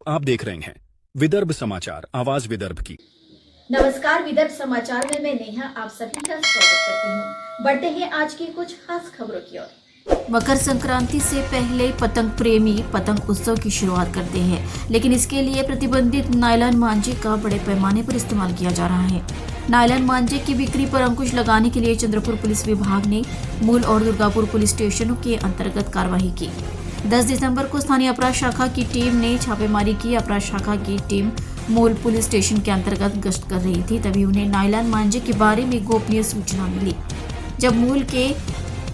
आप देख रहे हैं विदर्भ समाचार, आवाज विदर्भ की। नमस्कार, विदर्भ समाचार में मैं नेहा आप सभी का स्वागत करती हूँ। बढ़ते हैं आज की कुछ खास खबरों की ओर। मकर संक्रांति से पहले पतंग प्रेमी पतंग उत्सव की शुरुआत करते हैं, लेकिन इसके लिए प्रतिबंधित नायलॉन मांझे का बड़े पैमाने पर इस्तेमाल किया जा रहा है। नायलॉन मांझे की बिक्री पर अंकुश लगाने के लिए चंद्रपुर पुलिस विभाग ने मूल और दुर्गापुर पुलिस स्टेशनों के अंतर्गत कार्रवाई की। 10 दिसंबर को स्थानीय अपराध शाखा की टीम ने छापेमारी की। अपराध शाखा की टीम मूल पुलिस स्टेशन के अंतर्गत गश्त कर रही थी, तभी उन्हें नायलॉन मांझे के बारे में गोपनीय सूचना मिली। जब मूल के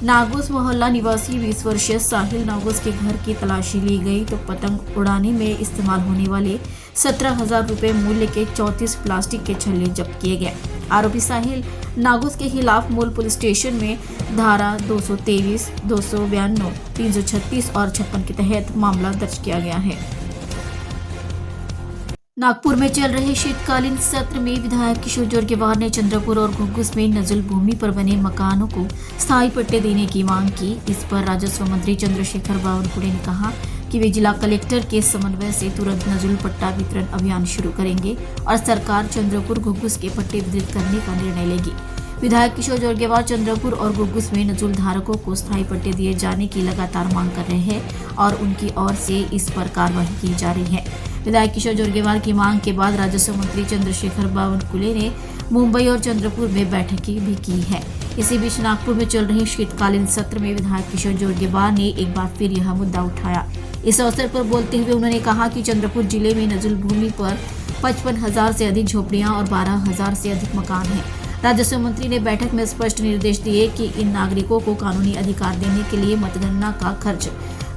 नागोस मोहल्ला निवासी 20 वर्षीय साहिल नागोस के घर की तलाशी ली गई तो पतंग उड़ाने में इस्तेमाल होने वाले 17,000 रुपये मूल्य के 34 प्लास्टिक के छल्ले जब्त किए गए। आरोपी साहिल नागोस के खिलाफ मूल पुलिस स्टेशन में धारा 223, 292, 336 और 56 के तहत मामला दर्ज किया गया है। नागपुर में चल रहे शीतकालीन सत्र में विधायक किशोर जोरगेवार ने चंद्रपुर और घुग्गुस में नजल भूमि पर बने मकानों को स्थायी पट्टे देने की मांग की। इस पर राजस्व मंत्री चंद्रशेखर बावनकुळे ने कहा कि वे जिला कलेक्टर के समन्वय से तुरंत नजल पट्टा वितरण अभियान शुरू करेंगे और सरकार चंद्रपुर घुग्गुस के पट्टे वितरित करने का निर्णय लेगी। विधायक किशोर जोरगेवार चंद्रपुर और घुग्गुस में नजूल धारकों को स्थायी पट्टे दिए जाने की लगातार मांग कर रहे हैं और उनकी ओर से इस पर कार्रवाई की जा रही है। विधायक किशोर जोरगेवार की मांग के बाद राजस्व मंत्री चंद्रशेखर बावनकुळे ने मुंबई और चंद्रपुर में बैठकें भी की है। इसी बीच नागपुर में चल रहे शीतकालीन सत्र में विधायक किशोर जोरगेवार ने एक बार फिर यह मुद्दा उठाया। इस अवसर पर बोलते हुए उन्होंने कहा कि चंद्रपुर जिले में नजूल भूमि पर 55,000 से अधिक झोपड़ियां और 12,000 से अधिक मकान हैं। राजस्व मंत्री ने बैठक में स्पष्ट निर्देश दिए कि इन नागरिकों को कानूनी अधिकार देने के लिए मतगणना का खर्च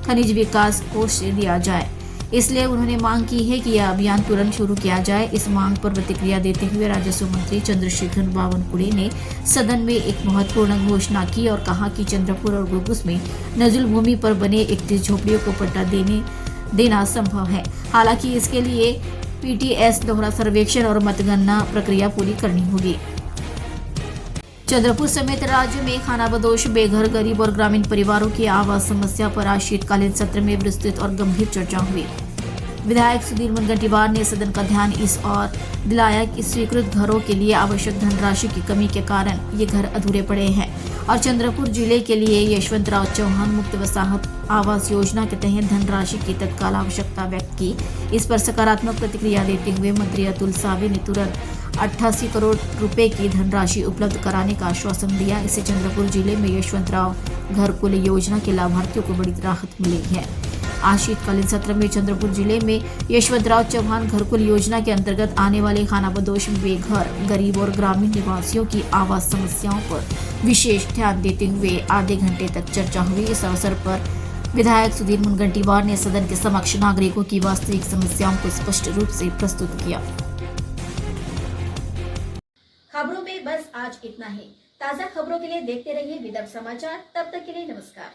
खनिज विकास कोष से दिया जाए। इसलिए उन्होंने मांग की है कि यह अभियान तुरंत शुरू किया जाए। इस मांग पर प्रतिक्रिया देते हुए राजस्व मंत्री चंद्रशेखर बावनकुळे ने सदन में एक महत्वपूर्ण घोषणा की और कहा कि चंद्रपुर और घुग्गुस में नजूल भूमि पर बने 31 झोपड़ियों को पट्टा देना संभव है। हालांकि इसके लिए PTS दोहरा सर्वेक्षण और मतगणना प्रक्रिया पूरी करनी होगी। चंद्रपुर समेत राज्य में खानाबदोश, बेघर, गरीब और ग्रामीण परिवारों की आवास समस्या पर आज शीतकालीन सत्र में विस्तृत और गंभीर चर्चा हुई। विधायक सुधीर मुनगंटीवार ने सदन का ध्यान इस ओर दिलाया कि स्वीकृत घरों के लिए आवश्यक धनराशि की कमी के कारण ये घर अधूरे पड़े हैं और चंद्रपुर जिले के लिए यशवंतराव चौहान मुक्त वसाहत आवास योजना के तहत धनराशि की तत्काल आवश्यकता व्यक्त की। इस पर सकारात्मक प्रतिक्रिया देते हुए मंत्री अतुल सावे ने तुरंत 88 करोड़ रुपए की धनराशि उपलब्ध कराने का आश्वासन दिया। इससे चंद्रपुर जिले में यशवंतराव घरकुल योजना के लाभार्थियों को बड़ी राहत मिली है। आज शीतकालीन सत्र में चंद्रपुर जिले में यशवंतराव चौहान घरकुल योजना के अंतर्गत आने वाले खानाबदोश, बेघर, गरीब और ग्रामीण निवासियों की आवास समस्याओं पर विशेष ध्यान देते हुए आधे घंटे तक चर्चा हुई। इस अवसर पर विधायक सुधीर मुनगंटीवार ने सदन के समक्ष नागरिकों की वास्तविक समस्याओं को स्पष्ट रूप से प्रस्तुत किया। खबरों में बस आज इतना ही। ताज़ा खबरों के लिए देखते रहिए विदर्भ समाचार। तब तक के लिए नमस्कार।